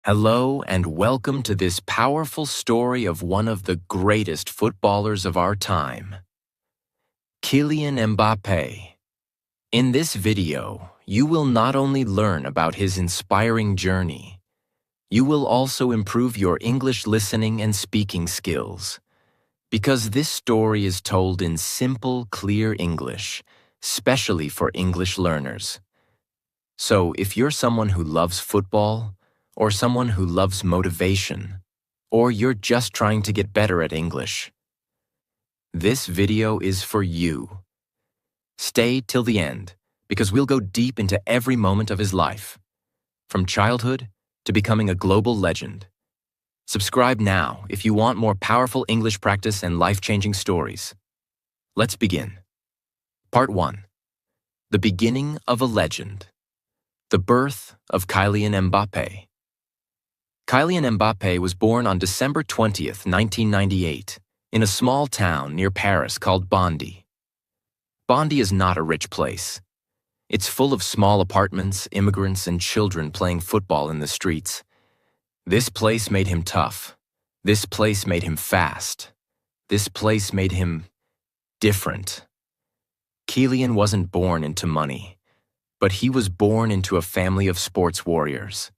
Hello and welcome to this powerful story of one of the greatest footballers of our time, Kylian Mbappé. In this video, you will not only learn about his inspiring journey, you will also improve your English listening and speaking skills. Because this story is told in simple, clear English, especially for English learners. So if you're someone who loves football, or someone who loves motivation, or you're just trying to get better at English, this video is for you. Stay till the end, because we'll go deep into every moment of his life, from childhood to becoming a global legend. Subscribe now if you want more powerful English practice and life-changing stories. Let's begin. Part 1. The beginning of a legend. The birth of Kylian Mbappé. Kylian Mbappé was born on December 20th, 1998, in a small town near Paris called Bondy. Bondy is not a rich place. It's full of small apartments, immigrants, and children playing football in the streets. This place made him tough. This place made him fast. This place made him different. Kylian wasn't born into money, but he was born into a family of sports warriors.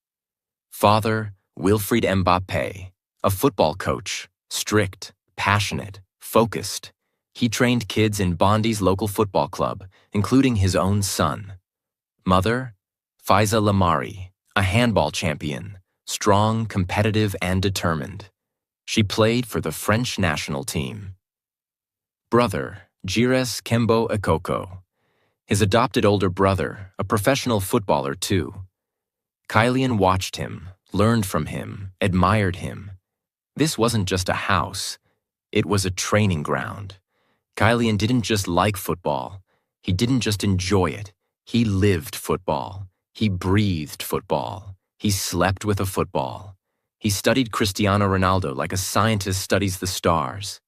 Father, Wilfried Mbappé, a football coach, strict, passionate, focused. He trained kids in Bondy's local football club, including his own son. Mother, Faiza Lamari, a handball champion, strong, competitive, and determined. She played for the French national team. Brother, Jires Kembo Ekoko, his adopted older brother, a professional footballer too. Kylian watched him, learned from him, admired him. This wasn't just a house, it was a training ground. Kylian didn't just like football. He didn't just enjoy it. He lived football. He breathed football. He slept with a football. He studied Cristiano Ronaldo like a scientist studies the stars.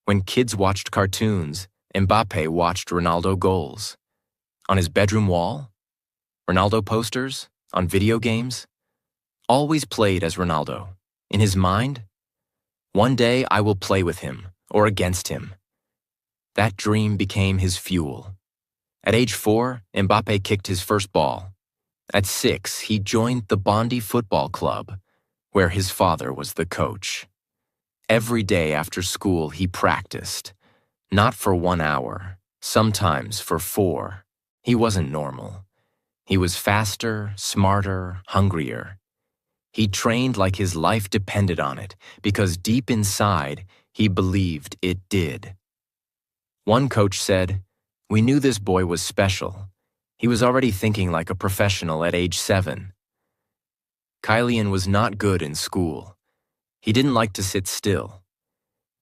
When kids watched cartoons, Mbappé watched Ronaldo goals. On his bedroom wall? Ronaldo posters? On video games? Always played as Ronaldo. In his mind? One day I will play with him, or against him. That dream became his fuel. At age 4, Mbappé kicked his first ball. At 6, he joined the Bondy Football Club, where his father was the coach. Every day after school he practiced, not for 1 hour, sometimes for 4. He wasn't normal. He was faster, smarter, hungrier. He trained like his life depended on it, because deep inside, he believed it did. One coach said, "We knew this boy was special. He was already thinking like a professional at age 7. Kylian was not good in school. He didn't like to sit still.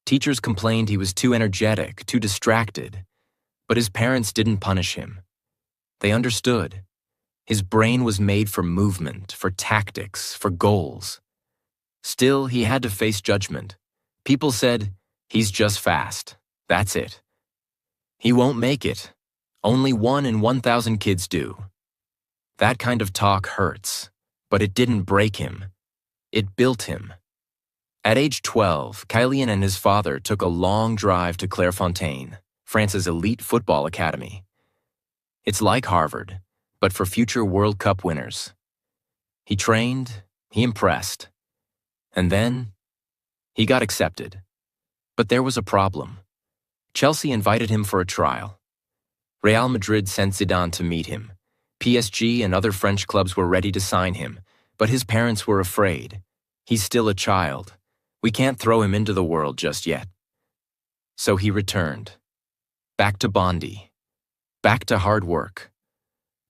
Teachers complained he was too energetic, too distracted. But his parents didn't punish him. They understood. His brain was made for movement, for tactics, for goals. Still, he had to face judgment. People said, "He's just fast. That's it. He won't make it. Only 1 in 1,000 kids do." That kind of talk hurts, but it didn't break him. It built him. At age 12, Kylian and his father took a long drive to Clairefontaine, France's elite football academy. It's like Harvard, but for future World Cup winners. He trained, he impressed, and then he got accepted. But there was a problem. Chelsea invited him for a trial. Real Madrid sent Zidane to meet him. PSG and other French clubs were ready to sign him, but his parents were afraid. He's still a child. We can't throw him into the world just yet. So he returned. Back to Bondy. Back to hard work.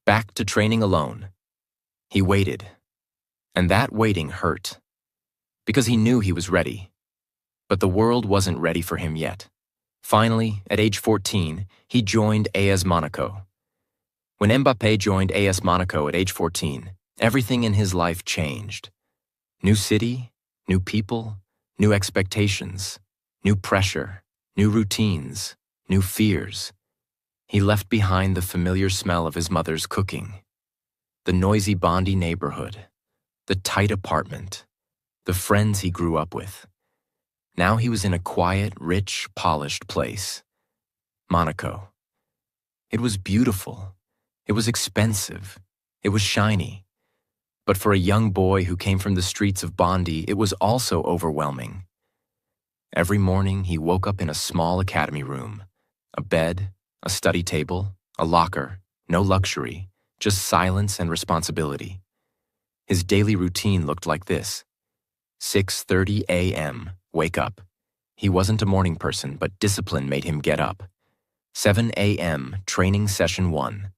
Back to training alone. He waited. And that waiting hurt. Because he knew he was ready. But the world wasn't ready for him yet. Finally, at age 14, he joined AS Monaco. When Mbappé joined AS Monaco at age 14, everything in his life changed. New city, new people, new expectations, new pressure, new routines, new fears. He left behind the familiar smell of his mother's cooking, the noisy Bondy neighborhood, the tight apartment, the friends he grew up with. Now he was in a quiet, rich, polished place. Monaco. It was beautiful. It was expensive. It was shiny. But for a young boy who came from the streets of Bondy, it was also overwhelming. Every morning he woke up in a small academy room. A bed, a study table, a locker, no luxury, just silence and responsibility. His daily routine looked like this. 6:30 a.m., wake up. He wasn't a morning person, but discipline made him get up. 7 a.m., training session 1.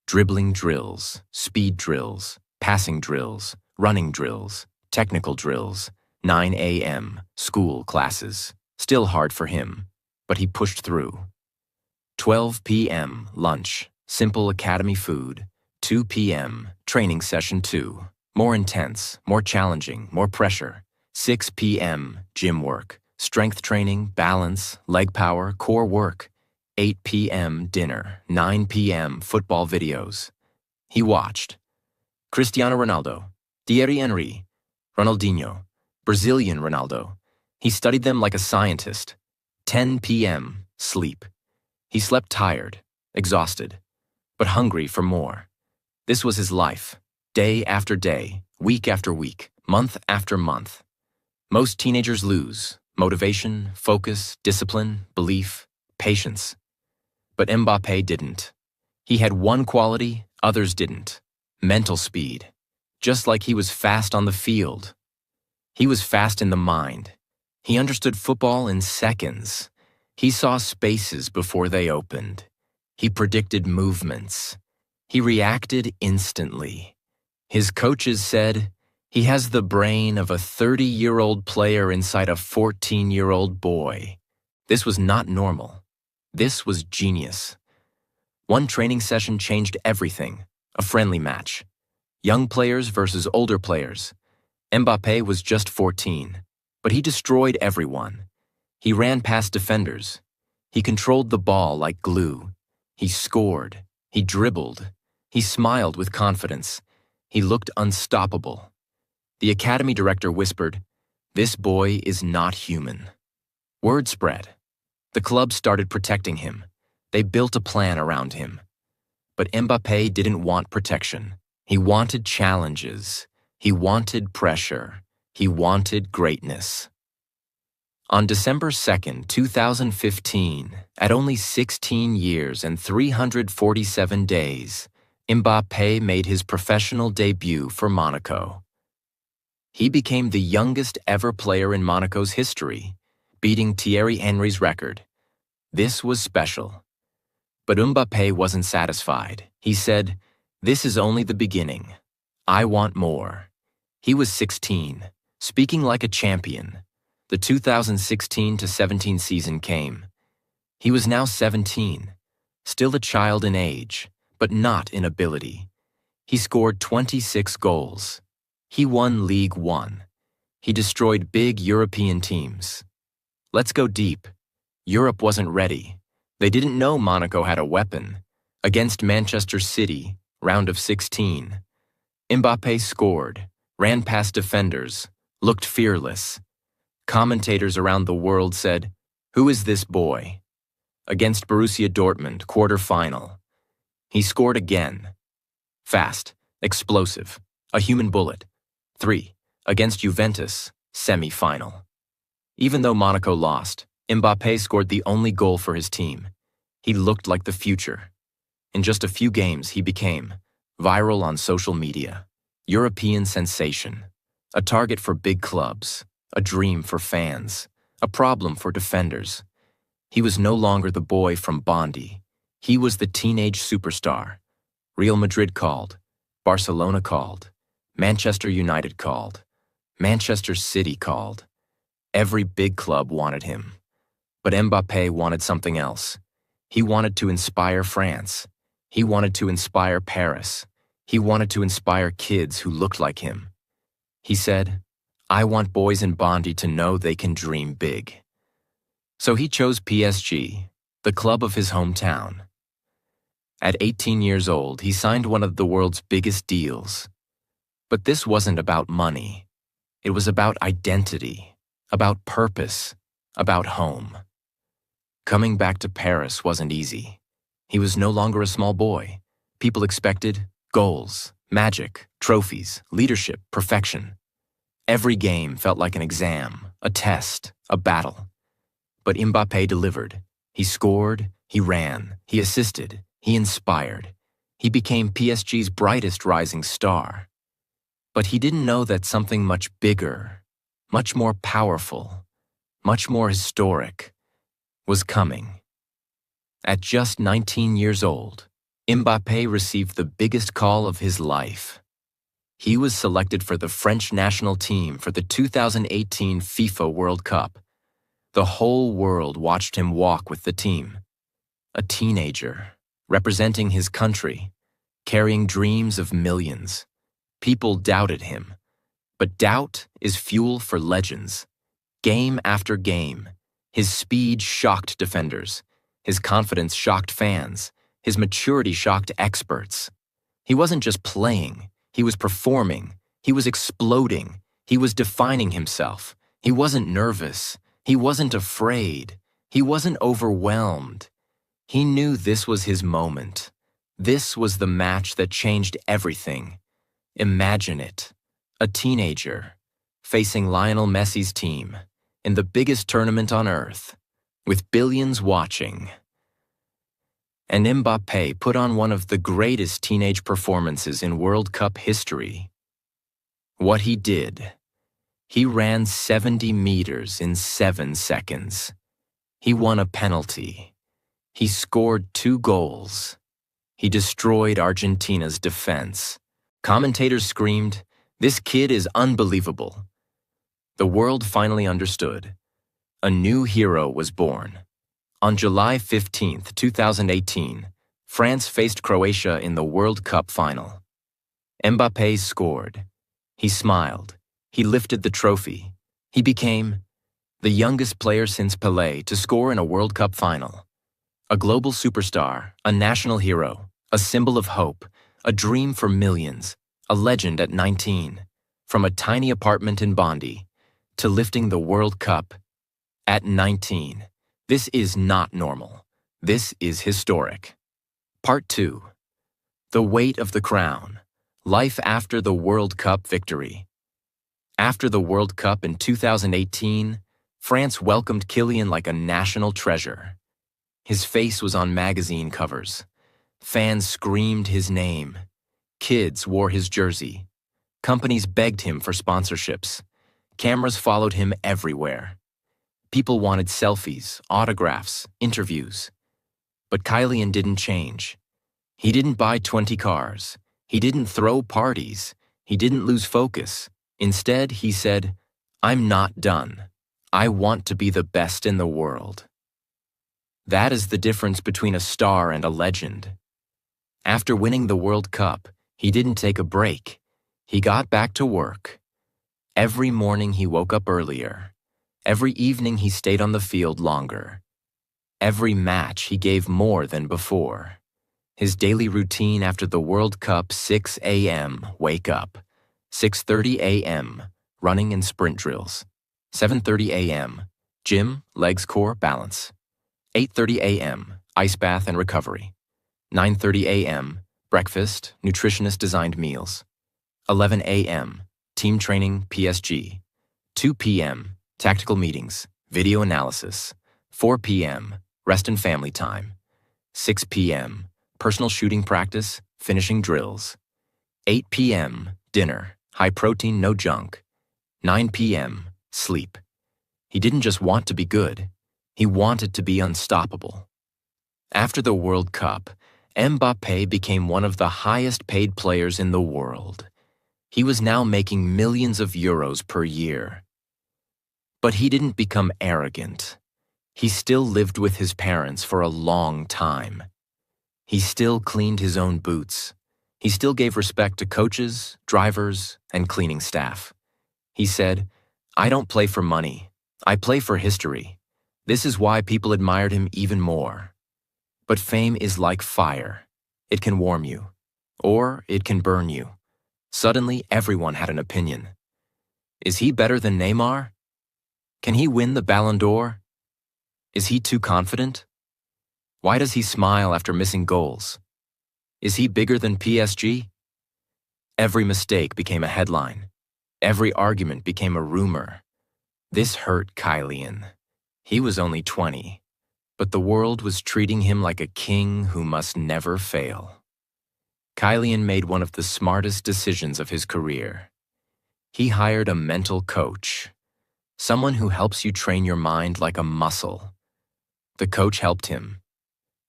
Dribbling drills, speed drills, passing drills, running drills, technical drills. 9 a.m., school classes. Still hard for him, but he pushed through. 12 p.m., lunch, simple academy food. 2 p.m., training session 2. More intense, more challenging, more pressure. 6 p.m., gym work, strength training, balance, leg power, core work. 8 p.m., dinner. 9 p.m., football videos. He watched Cristiano Ronaldo, Thierry Henry, Ronaldinho, Brazilian Ronaldo. He studied them like a scientist. 10 p.m., sleep. He slept tired, exhausted, but hungry for more. This was his life, day after day, week after week, month after month. Most teenagers lose motivation, focus, discipline, belief, patience. But Mbappé didn't. He had one quality, others didn't. Mental speed. Just like he was fast on the field. He was fast in the mind. He understood football in seconds. He saw spaces before they opened. He predicted movements. He reacted instantly. His coaches said, "He has the brain of a 30-year-old player inside a 14-year-old boy." This was not normal. This was genius. One training session changed everything. A friendly match. Young players versus older players. Mbappé was just 14, but he destroyed everyone. He ran past defenders. He controlled the ball like glue. He scored. He dribbled. He smiled with confidence. He looked unstoppable. The academy director whispered, "This boy is not human." Word spread. The club started protecting him. They built a plan around him. But Mbappé didn't want protection. He wanted challenges. He wanted pressure. He wanted greatness. On December 2nd, 2015, at only 16 years and 347 days, Mbappé made his professional debut for Monaco. He became the youngest ever player in Monaco's history, beating Thierry Henry's record. This was special. But Mbappé wasn't satisfied. He said, "This is only the beginning. I want more." He was 16, speaking like a champion. The 2016-17 season came. He was now 17, still a child in age, but not in ability. He scored 26 goals. He won League One. He destroyed big European teams. Let's go deep. Europe wasn't ready. They didn't know Monaco had a weapon. Against Manchester City, round of 16, Mbappé scored, ran past defenders, looked fearless. Commentators around the world said, "Who is this boy?" Against Borussia Dortmund, quarter-final. He scored again. Fast, explosive, a human bullet. 3. Against Juventus, semi-final. Even though Monaco lost, Mbappé scored the only goal for his team. He looked like the future. In just a few games, he became viral on social media, European sensation, a target for big clubs, a dream for fans, a problem for defenders. He was no longer the boy from Bondy. He was the teenage superstar. Real Madrid called, Barcelona called, Manchester United called, Manchester City called. Every big club wanted him. But Mbappé wanted something else. He wanted to inspire France. He wanted to inspire Paris. He wanted to inspire kids who looked like him. He said, "I want boys in Bondy to know they can dream big." So he chose PSG, the club of his hometown. At 18 years old, he signed one of the world's biggest deals. But this wasn't about money. It was about identity, about purpose, about home. Coming back to Paris wasn't easy. He was no longer a small boy. People expected goals, magic, trophies, leadership, perfection. Every game felt like an exam, a test, a battle. But Mbappé delivered. He scored, he ran, he assisted, he inspired. He became PSG's brightest rising star. But he didn't know that something much bigger, much more powerful, much more historic was coming. At just 19 years old, Mbappé received the biggest call of his life. He was selected for the French national team for the 2018 FIFA World Cup. The whole world watched him walk with the team. A teenager, representing his country, carrying dreams of millions. People doubted him. But doubt is fuel for legends. Game after game, his speed shocked defenders. His confidence shocked fans. His maturity shocked experts. He wasn't just playing. He was performing. He was exploding. He was defining himself. He wasn't nervous. He wasn't afraid. He wasn't overwhelmed. He knew this was his moment. This was the match that changed everything. Imagine it. A teenager facing Lionel Messi's team in the biggest tournament on earth, with billions watching. And Mbappé put on one of the greatest teenage performances in World Cup history. What he did: he ran 70 meters in 7 seconds. He won a penalty. He scored 2 goals. He destroyed Argentina's defense. Commentators screamed, "This kid is unbelievable." The world finally understood. A new hero was born. On July 15, 2018, France faced Croatia in the World Cup final. Mbappé scored. He smiled. He lifted the trophy. He became the youngest player since Pelé to score in a World Cup final. A global superstar, a national hero, a symbol of hope, a dream for millions, a legend at 19, from a tiny apartment in Bondy to lifting the World Cup at 19. This is not normal. This is historic. Part 2. The weight of the crown. Life after the World Cup victory. After the World Cup in 2018, France welcomed Kylian like a national treasure. His face was on magazine covers. Fans screamed his name. Kids wore his jersey. Companies begged him for sponsorships. Cameras followed him everywhere. People wanted selfies, autographs, interviews. But Kylian didn't change. He didn't buy 20 cars. He didn't throw parties. He didn't lose focus. Instead, he said, "I'm not done. I want to be the best in the world." That is the difference between a star and a legend. After winning the World Cup, he didn't take a break. He got back to work. Every morning he woke up earlier. Every evening he stayed on the field longer. Every match he gave more than before. His daily routine after the World Cup: 6 a.m. wake up, 6:30 a.m. running and sprint drills, 7:30 a.m. gym, legs, core, balance, 8:30 a.m. ice bath and recovery, 9:30 a.m. breakfast, nutritionist-designed meals, 11 a.m. team training, PSG, 2 p.m. tactical meetings, video analysis, 4 p.m. rest and family time, 6 p.m. personal shooting practice, finishing drills, 8 p.m. dinner, high protein, no junk, 9 p.m. sleep. He didn't just want to be good, he wanted to be unstoppable. After the World Cup, Mbappé became one of the highest paid players in the world. He was now making millions of euros per year. But he didn't become arrogant. He still lived with his parents for a long time. He still cleaned his own boots. He still gave respect to coaches, drivers, and cleaning staff. He said, "I don't play for money. I play for history. This is why people admired him even more." But fame is like fire. It can warm you, or it can burn you. Suddenly, everyone had an opinion. Is he better than Neymar? Can he win the Ballon d'Or? Is he too confident? Why does he smile after missing goals? Is he bigger than PSG? Every mistake became a headline. Every argument became a rumor. This hurt Kylian. He was only 20, but the world was treating him like a king who must never fail. Kylian made one of the smartest decisions of his career. He hired a mental coach, someone who helps you train your mind like a muscle. The coach helped him.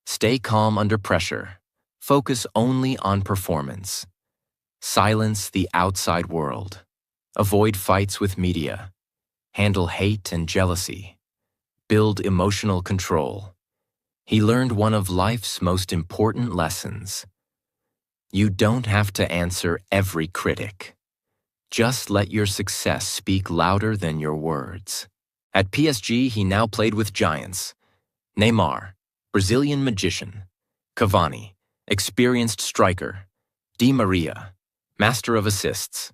Stay calm under pressure. Focus only on performance. Silence the outside world. Avoid fights with media. Handle hate and jealousy. Build emotional control. He learned one of life's most important lessons. You don't have to answer every critic. Just let your success speak louder than your words. At PSG, he now played with giants. Neymar, Brazilian magician. Cavani, experienced striker. Di Maria, master of assists.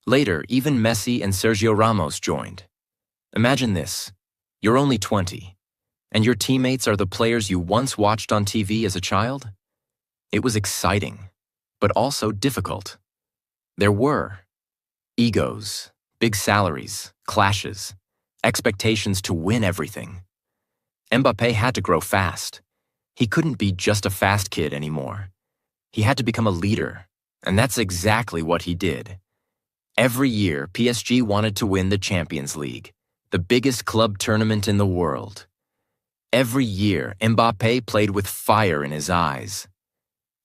Later, even Messi and Sergio Ramos joined. Imagine this. You're only 20, and your teammates are the players you once watched on TV as a child? It was exciting, but also difficult. There were egos, big salaries, clashes, expectations to win everything. Mbappé had to grow fast. He couldn't be just a fast kid anymore. He had to become a leader, and that's exactly what he did. Every year, PSG wanted to win the Champions League, the biggest club tournament in the world. Every year, Mbappé played with fire in his eyes.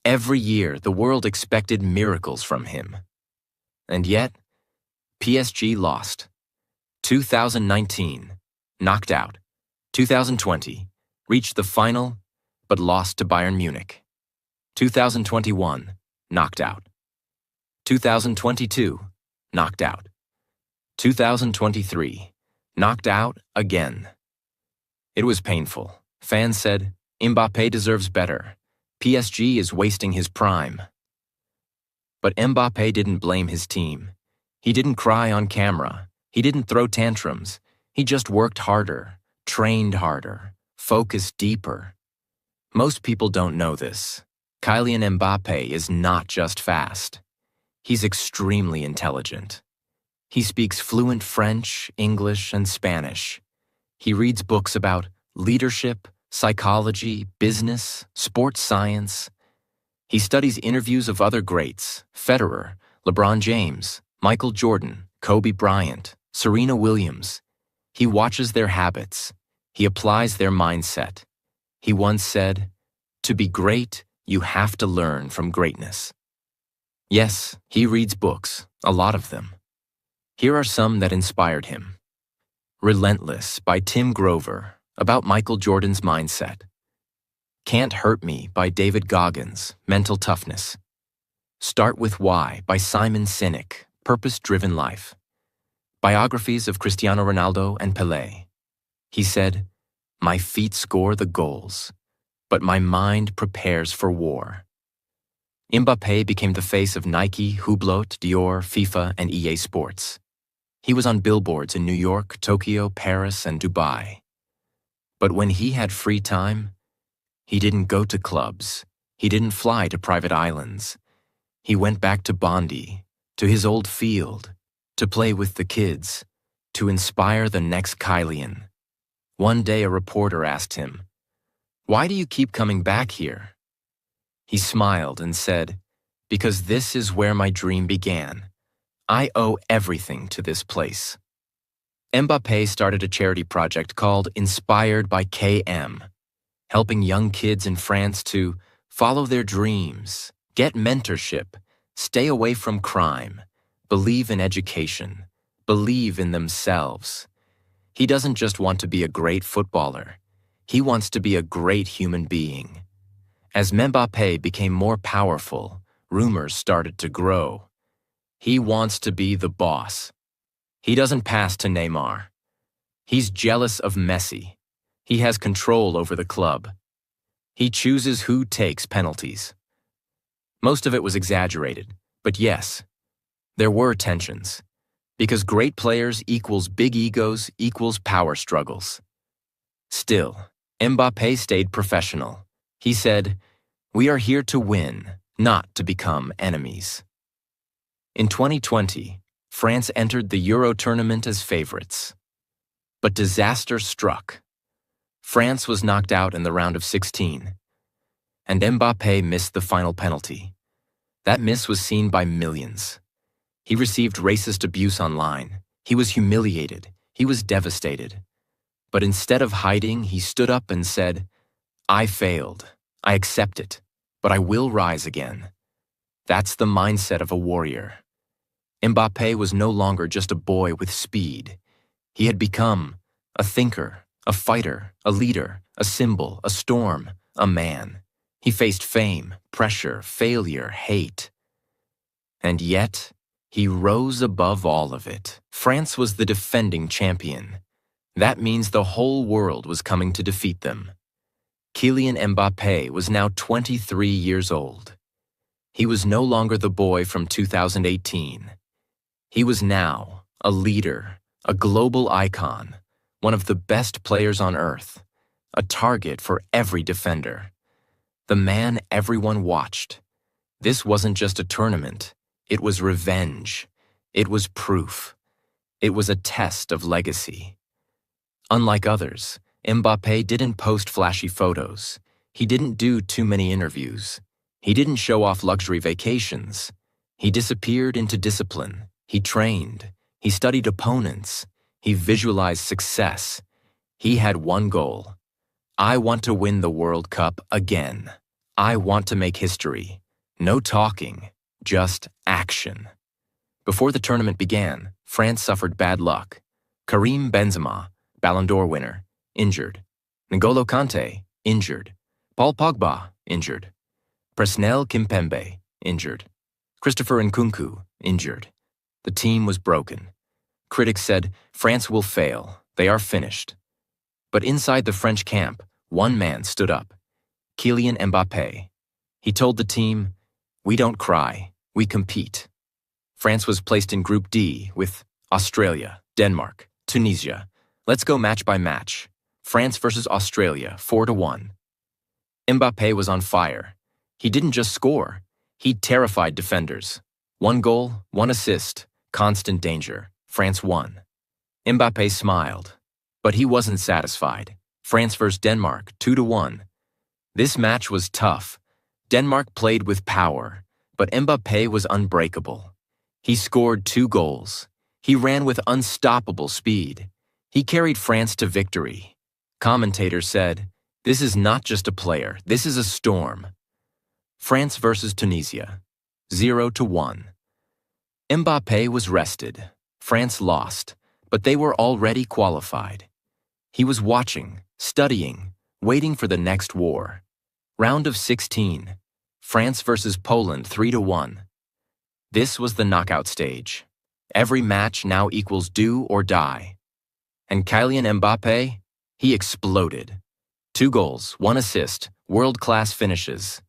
Every year, the world expected miracles from him. And yet, PSG lost. 2019, knocked out. 2020, reached the final, but lost to Bayern Munich. 2021, knocked out. 2022, knocked out. 2023, knocked out again. It was painful. Fans said, Mbappé deserves better. PSG is wasting his prime. But Mbappé didn't blame his team. He didn't cry on camera. He didn't throw tantrums. He just worked harder, trained harder, focused deeper. Most people don't know this. Kylian Mbappé is not just fast. He's extremely intelligent. He speaks fluent French, English, and Spanish. He reads books about leadership, psychology, business, sports science. He studies interviews of other greats, Federer, LeBron James, Michael Jordan, Kobe Bryant, Serena Williams. He watches their habits. He applies their mindset. He once said, "To be great, you have to learn from greatness." Yes, he reads books, a lot of them. Here are some that inspired him. Relentless by Tim Grover, about Michael Jordan's mindset. Can't Hurt Me by David Goggins, mental toughness. Start With Why by Simon Sinek, purpose-driven life. Biographies of Cristiano Ronaldo and Pelé. He said, "My feet score the goals, but my mind prepares for war." Mbappé became the face of Nike, Hublot, Dior, FIFA, and EA Sports. He was on billboards in New York, Tokyo, Paris, and Dubai. But when he had free time, he didn't go to clubs. He didn't fly to private islands. He went back to Bondi, to his old field, to play with the kids, to inspire the next Kylian. One day a reporter asked him, "Why do you keep coming back here?" He smiled and said, "Because this is where my dream began. I owe everything to this place." Mbappé started a charity project called Inspired by KM, helping young kids in France to follow their dreams, get mentorship, stay away from crime, believe in education, believe in themselves. He doesn't just want to be a great footballer. He wants to be a great human being. As Mbappé became more powerful, rumors started to grow. He wants to be the boss. He doesn't pass to Neymar. He's jealous of Messi. He has control over the club. He chooses who takes penalties. Most of it was exaggerated, but yes, There were tensions, because great players equals big egos equals power struggles. Still, Mbappé stayed professional. He said, "We are here to win, not to become enemies." In 2020, France entered the Euro tournament as favorites. But disaster struck. France was knocked out in the round of 16, and Mbappé missed the final penalty. That miss was seen by millions. He received racist abuse online. He was humiliated. He was devastated. But instead of hiding, he stood up and said, "I failed. I accept it, but I will rise again." That's the mindset of a warrior. Mbappé was no longer just a boy with speed. He had become a thinker, a fighter, a leader, a symbol, a storm, a man. He faced fame, pressure, failure, hate. And yet, he rose above all of it. France was the defending champion. That means the whole world was coming to defeat them. Kylian Mbappé was now 23 years old. He was no longer the boy from 2018. He was now a leader, a global icon, one of the best players on earth, a target for every defender. The man everyone watched. This wasn't just a tournament. It was revenge. It was proof. It was a test of legacy. Unlike others, Mbappé didn't post flashy photos. He didn't do too many interviews. He didn't show off luxury vacations. He disappeared into discipline. He trained. He studied opponents. He visualized success. He had one goal. I want to win the World Cup again. I want to make history. No talking, just action. Before the tournament began, France suffered bad luck. Karim Benzema, Ballon d'Or winner, injured. N'Golo Kanté, injured. Paul Pogba, injured. Presnel Kimpembe, injured. Christopher Nkunku, injured. The team was broken. Critics said, France will fail. They are finished. But inside the French camp, one man stood up. Kylian Mbappé. He told the team, "We don't cry, we compete." France was placed in Group D with Australia, Denmark, Tunisia. Let's go match by match. France versus Australia, 4-1. Mbappé was on fire. He didn't just score. He terrified defenders. 1 goal, 1 assist, constant danger. France won. Mbappé smiled. But he wasn't satisfied. France versus Denmark, 2-1. This match was tough. Denmark played with power, but Mbappé was unbreakable. He scored 2 goals. He ran with unstoppable speed. He carried France to victory. Commentators said, "This is not just a player, this is a storm." France versus Tunisia, 0-1. Mbappé was rested. France lost, but they were already qualified. He was watching, studying, waiting for the next war. Round of 16, France versus Poland, 3-1. This was the knockout stage. Every match now equals do or die. And Kylian Mbappé, he exploded. 2 goals, 1 assist, world-class finishes.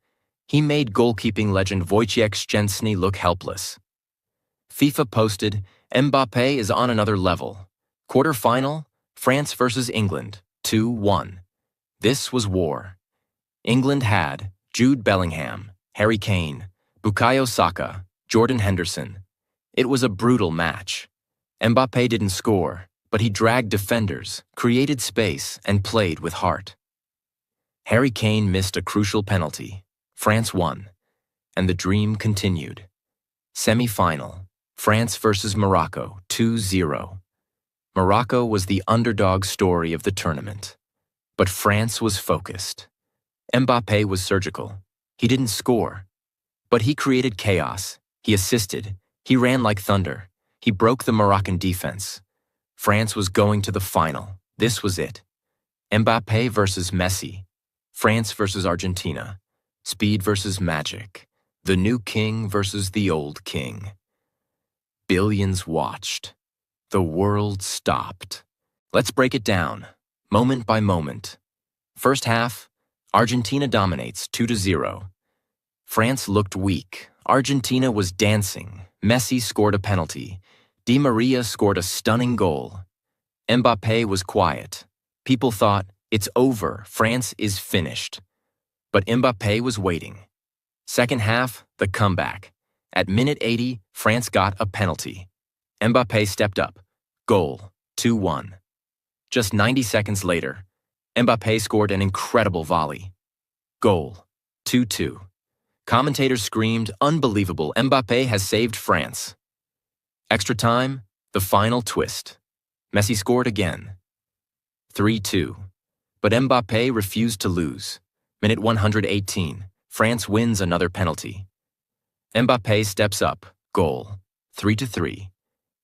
He made goalkeeping legend Wojciech Szczęsny look helpless. FIFA posted, "Mbappé is on another level." Quarter-final, France versus England, 2-1. This was war. England had Jude Bellingham, Harry Kane, Bukayo Saka, Jordan Henderson. It was a brutal match. Mbappé didn't score, but he dragged defenders, created space, and played with heart. Harry Kane missed a crucial penalty. France won, and the dream continued. Semi-final, France versus Morocco, 2-0. Morocco was the underdog story of the tournament. But France was focused. Mbappé was surgical. He didn't score. But he created chaos. He assisted. He ran like thunder. He broke the Moroccan defense. France was going to the final. This was it. Mbappé versus Messi. France versus Argentina. Speed versus magic. The new king versus the old king. Billions watched. The world stopped. Let's break it down, moment by moment. First half, Argentina dominates 2-0. France looked weak. Argentina was dancing. Messi scored a penalty. Di Maria scored a stunning goal. Mbappé was quiet. People thought, it's over, France is finished. But Mbappé was waiting. Second half, the comeback. At minute 80, France got a penalty. Mbappé stepped up. Goal, 2-1. Just 90 seconds later, Mbappé scored an incredible volley. Goal, 2-2. Commentators screamed, unbelievable, Mbappé has saved France. Extra time, the final twist. Messi scored again. 3-2. But Mbappé refused to lose. Minute 118, France wins another penalty. Mbappé steps up, goal, 3-3.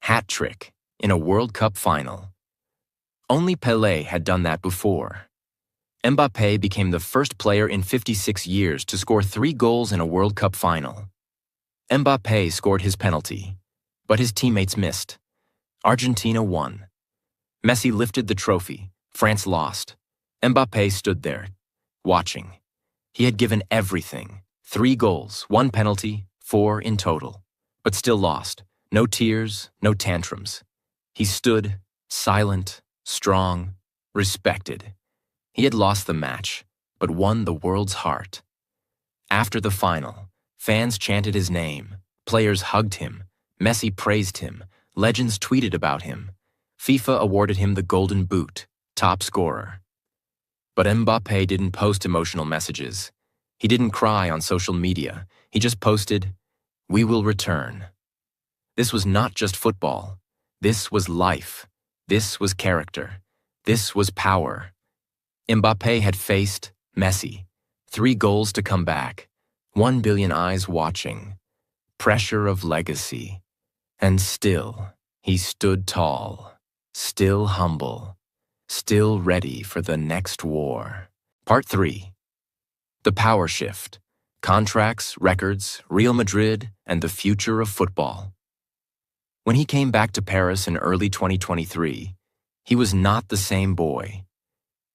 Hat trick in a World Cup final. Only Pelé had done that before. Mbappé became the first player in 56 years to score 3 goals in a World Cup final. Mbappé scored his penalty, but his teammates missed. Argentina won. Messi lifted the trophy. France lost. Mbappé stood there, watching. He had given everything. 3 goals, 1 penalty, 4 in total. But still lost. No tears, no tantrums. He stood, silent, strong, respected. He had lost the match, but won the world's heart. After the final, fans chanted his name. Players hugged him. Messi praised him. Legends tweeted about him. FIFA awarded him the Golden Boot, top scorer. But Mbappé didn't post emotional messages. He didn't cry on social media. He just posted, "We will return." This was not just football. This was life. This was character. This was power. Mbappé had faced Messi. 3 goals to come back. 1 billion eyes watching. Pressure of legacy. And still, he stood tall. Still humble. Still ready for the next war. Part 3. The power shift. Contracts, records, Real Madrid, and the future of football. When he came back to Paris in early 2023, he was not the same boy.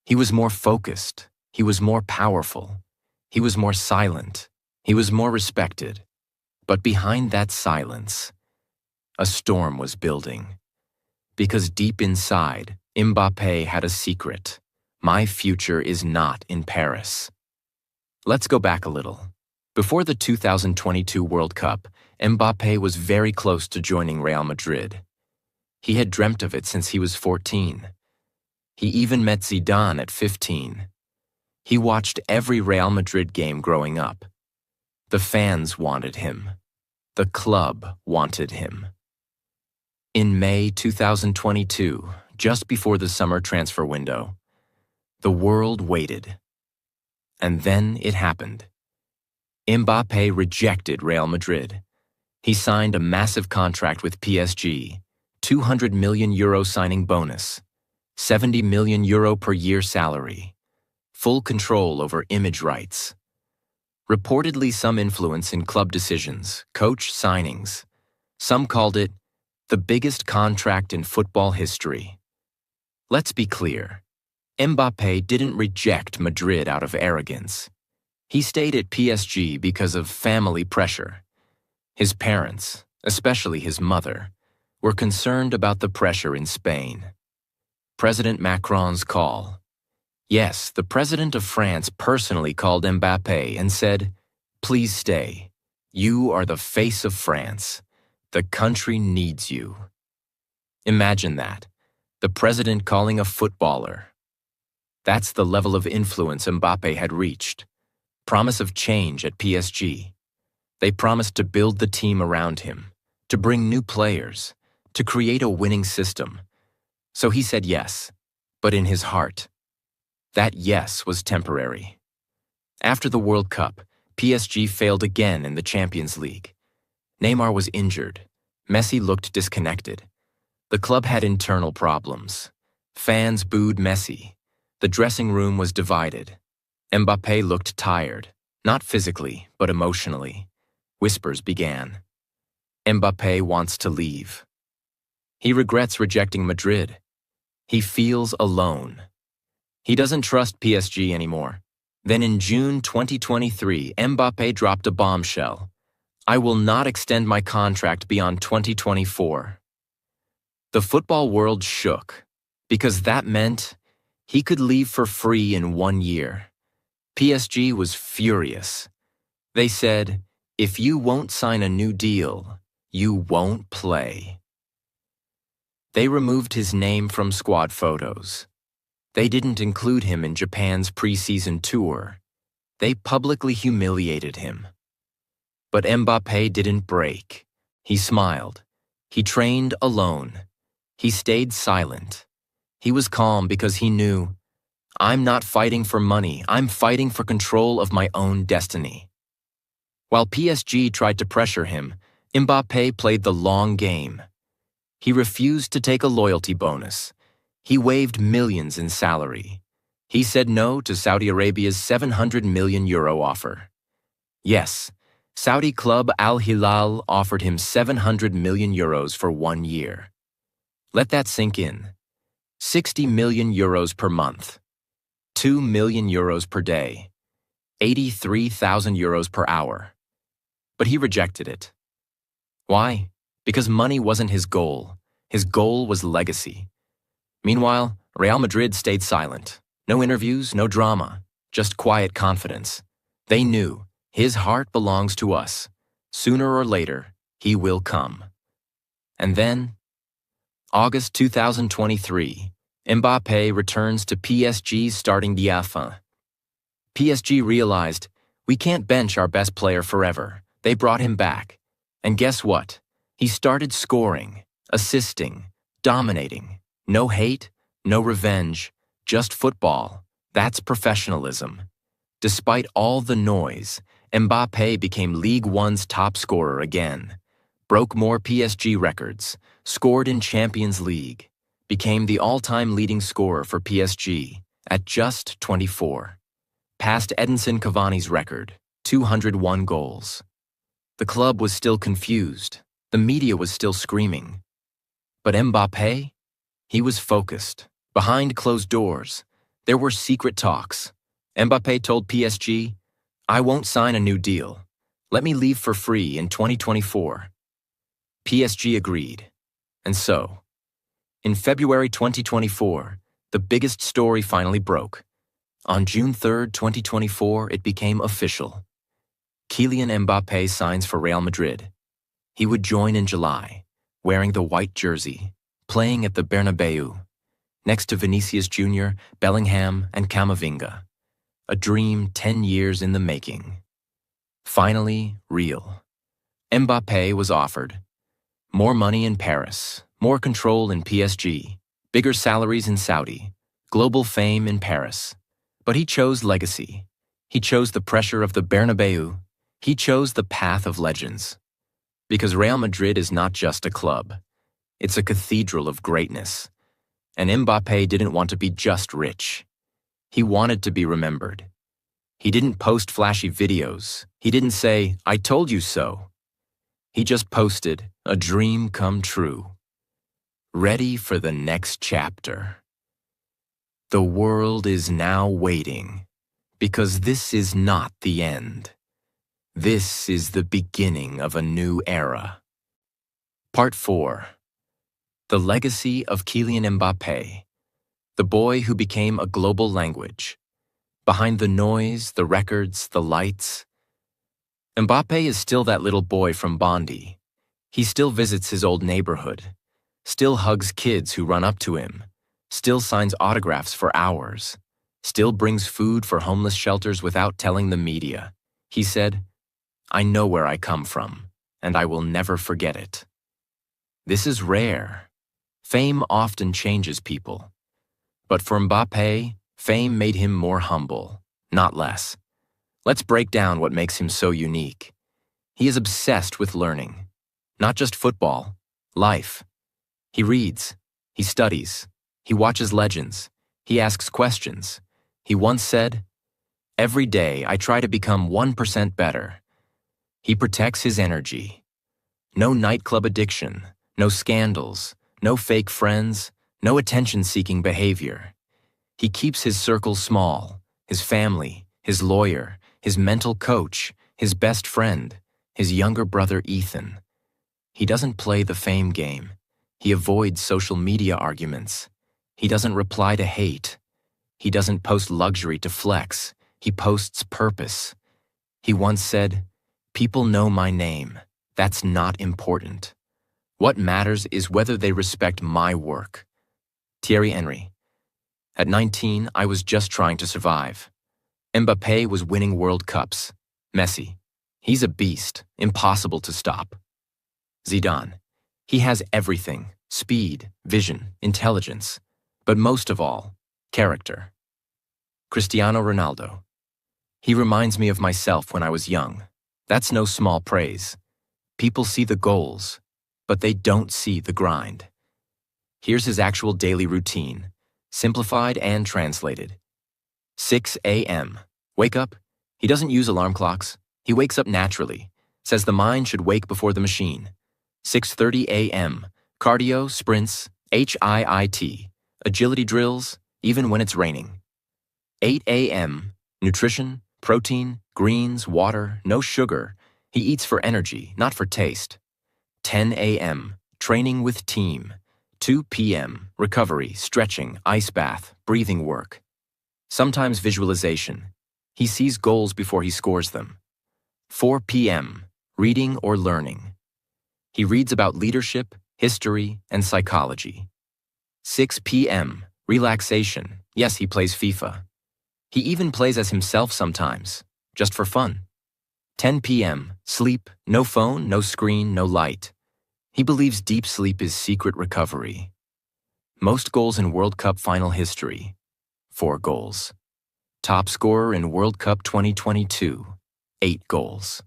He was more focused. He was more powerful. He was more silent. He was more respected. But behind that silence, a storm was building. Because deep inside, Mbappé had a secret. My future is not in Paris. Let's go back a little. Before the 2022 World Cup, Mbappé was very close to joining Real Madrid. He had dreamt of it since he was 14. He even met Zidane at 15. He watched every Real Madrid game growing up. The fans wanted him. The club wanted him. In May 2022, just before the summer transfer window, the world waited. And then it happened. Mbappé rejected Real Madrid. He signed a massive contract with PSG, €200 million signing bonus, €70 million per year salary, full control over image rights. Reportedly some influence in club decisions, coach signings. Some called it the biggest contract in football history. Let's be clear. Mbappé didn't reject Madrid out of arrogance. He stayed at PSG because of family pressure. His parents, especially his mother, were concerned about the pressure in Spain. President Macron's call. Yes, the president of France personally called Mbappé and said, "Please stay. You are the face of France. The country needs you." Imagine that. The president calling a footballer. That's the level of influence Mbappé had reached. Promise of change at PSG. They promised to build the team around him, to bring new players, to create a winning system. So he said yes, but in his heart. That yes was temporary. After the World Cup, PSG failed again in the Champions League. Neymar was injured. Messi looked disconnected. The club had internal problems. Fans booed Messi. The dressing room was divided. Mbappé looked tired, not physically, but emotionally. Whispers began. Mbappé wants to leave. He regrets rejecting Madrid. He feels alone. He doesn't trust PSG anymore. Then in June 2023, Mbappé dropped a bombshell. I will not extend my contract beyond 2024. The football world shook, because that meant he could leave for free in 1 year. PSG was furious. They said, if you won't sign a new deal, you won't play. They removed his name from squad photos. They didn't include him in Japan's preseason tour. They publicly humiliated him. But Mbappé didn't break. He smiled. He trained alone. He stayed silent. He was calm because he knew, I'm not fighting for money, I'm fighting for control of my own destiny. While PSG tried to pressure him, Mbappé played the long game. He refused to take a loyalty bonus. He waived millions in salary. He said no to Saudi Arabia's €700 million offer. Yes, Saudi club Al Hilal offered him €700 million for 1 year. Let that sink in. €60 million per month. €2 million per day. €83,000 per hour. But he rejected it. Why? Because money wasn't his goal. His goal was legacy. Meanwhile, Real Madrid stayed silent. No interviews, no drama, just quiet confidence. They knew his heart belongs to us. Sooner or later, he will come. And then, August 2023, Mbappé returns to PSG's starting Biography. PSG realized, we can't bench our best player forever. They brought him back. And guess what? He started scoring, assisting, dominating. No hate, no revenge, just football. That's professionalism. Despite all the noise, Mbappé became League One's top scorer again, broke more PSG records, scored in Champions League, became the all-time leading scorer for PSG at just 24, passed Edinson Cavani's record, 201 goals. The club was still confused, the media was still screaming. But Mbappé? He was focused. Behind closed doors, there were secret talks. Mbappé told PSG, I won't sign a new deal. Let me leave for free in 2024. PSG agreed. And so, in February 2024, the biggest story finally broke. On June 3, 2024, it became official. Kylian Mbappé signs for Real Madrid. He would join in July, wearing the white jersey, playing at the Bernabeu, next to Vinicius Jr., Bellingham, and Camavinga. A dream 10 years in the making. Finally, real. Mbappé was offered. More money in Paris, more control in PSG, bigger salaries in Saudi, global fame in Paris. But he chose legacy. He chose the pressure of the Bernabeu. He chose the path of legends. Because Real Madrid is not just a club. It's a cathedral of greatness. And Mbappé didn't want to be just rich. He wanted to be remembered. He didn't post flashy videos. He didn't say, I told you so. He just posted, a dream come true. Ready for the next chapter. The world is now waiting, because this is not the end. This is the beginning of a new era. Part 4. The legacy of Kylian Mbappé. The boy who became a global language. Behind the noise, the records, the lights. Mbappé is still that little boy from Bondi. He still visits his old neighborhood, still hugs kids who run up to him, still signs autographs for hours, still brings food for homeless shelters without telling the media. He said, I know where I come from, and I will never forget it. This is rare. Fame often changes people. But for Mbappé, fame made him more humble, not less. Let's break down what makes him so unique. He is obsessed with learning. Not just football, life. He reads, he studies, he watches legends, he asks questions. He once said, every day I try to become 1% better. He protects his energy. No nightclub addiction, no scandals, no fake friends, no attention-seeking behavior. He keeps his circle small, his family, his lawyer, his mental coach, his best friend, his younger brother Ethan. He doesn't play the fame game. He avoids social media arguments. He doesn't reply to hate. He doesn't post luxury to flex. He posts purpose. He once said, "People know my name. That's not important. What matters is whether they respect my work." Thierry Henry. At 19, I was just trying to survive. Mbappé was winning World Cups. Messi. He's a beast, impossible to stop. Zidane. He has everything: speed, vision, intelligence, but most of all, character. Cristiano Ronaldo. He reminds me of myself when I was young. That's no small praise. People see the goals, but they don't see the grind. Here's his actual daily routine, simplified and translated. 6 a.m. Wake up. He doesn't use alarm clocks. He wakes up naturally. Says the mind should wake before the machine. 6:30 a.m. Cardio, sprints, HIIT, agility drills, even when it's raining. 8 a.m. Nutrition, protein, greens, water, no sugar. He eats for energy, not for taste. 10 a.m. Training with team. 2 p.m. Recovery, stretching, ice bath, breathing work. Sometimes visualization. He sees goals before he scores them. 4 p.m. Reading or learning. He reads about leadership, history, and psychology. 6 p.m. Relaxation. Yes, he plays FIFA. He even plays as himself sometimes, just for fun. 10 p.m. Sleep, no phone, no screen, no light. He believes deep sleep is secret recovery. Most goals in World Cup final history. 4 goals. Top scorer in World Cup 2022. 8 goals.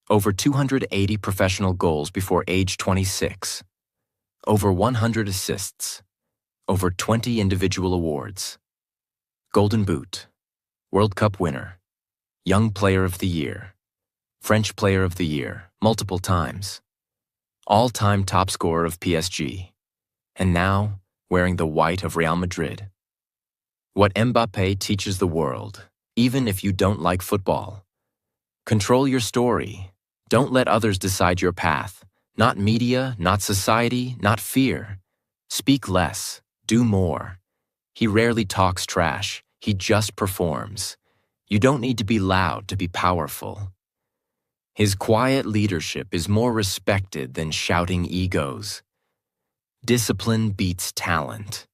Over 280 professional goals before age 26. Over 100 assists. Over 20 individual awards. Golden Boot. World Cup winner. Young Player of the Year. French Player of the Year, multiple times. All-time top scorer of PSG. And now, wearing the white of Real Madrid. What Mbappé teaches the world, even if you don't like football. Control your story. Don't let others decide your path. Not media, not society, not fear. Speak less, do more. He rarely talks trash, he just performs. You don't need to be loud to be powerful. His quiet leadership is more respected than shouting egos. Discipline beats talent.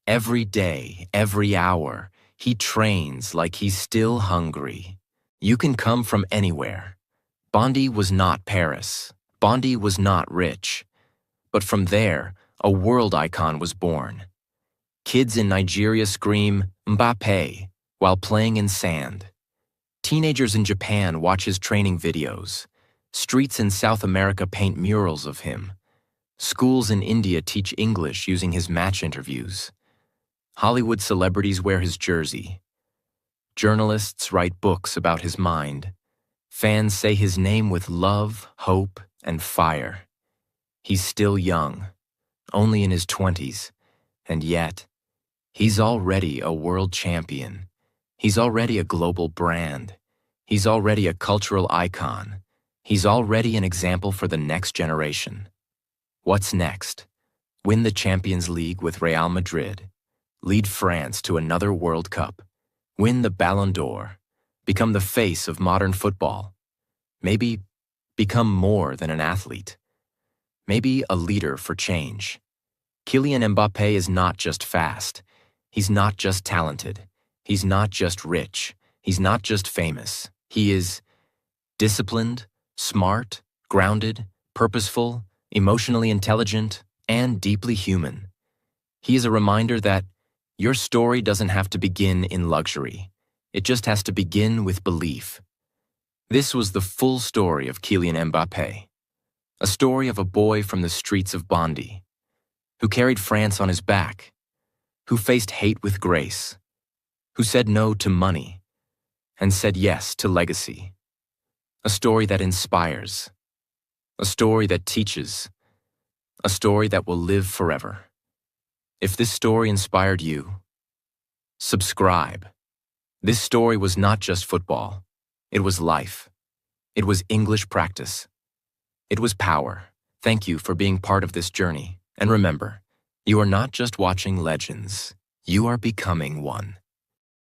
Every day, every hour, he trains like he's still hungry. You can come from anywhere. Bondi was not Paris. Bondi was not rich. But from there, a world icon was born. Kids in Nigeria scream, "Mbappé," while playing in sand. Teenagers in Japan watch his training videos. Streets in South America paint murals of him. Schools in India teach English using his match interviews. Hollywood celebrities wear his jersey. Journalists write books about his mind. Fans say his name with love, hope, and fire. He's still young, only in his 20s, and yet, he's already a world champion. He's already a global brand. He's already a cultural icon. He's already an example for the next generation. What's next? Win the Champions League with Real Madrid. Lead France to another World Cup. Win the Ballon d'Or. Become the face of modern football. Maybe become more than an athlete. Maybe a leader for change. Kylian Mbappé is not just fast. He's not just talented. He's not just rich. He's not just famous. He is disciplined, smart, grounded, purposeful, emotionally intelligent, and deeply human. He is a reminder that your story doesn't have to begin in luxury. It just has to begin with belief. This was the full story of Kylian Mbappé, a story of a boy from the streets of Bondy, who carried France on his back, who faced hate with grace, who said no to money, and said yes to legacy. A story that inspires, a story that teaches, a story that will live forever. If this story inspired you, subscribe. This story was not just football, it was life. It was English practice. It was power. Thank you for being part of this journey. And remember, you are not just watching legends. You are becoming one.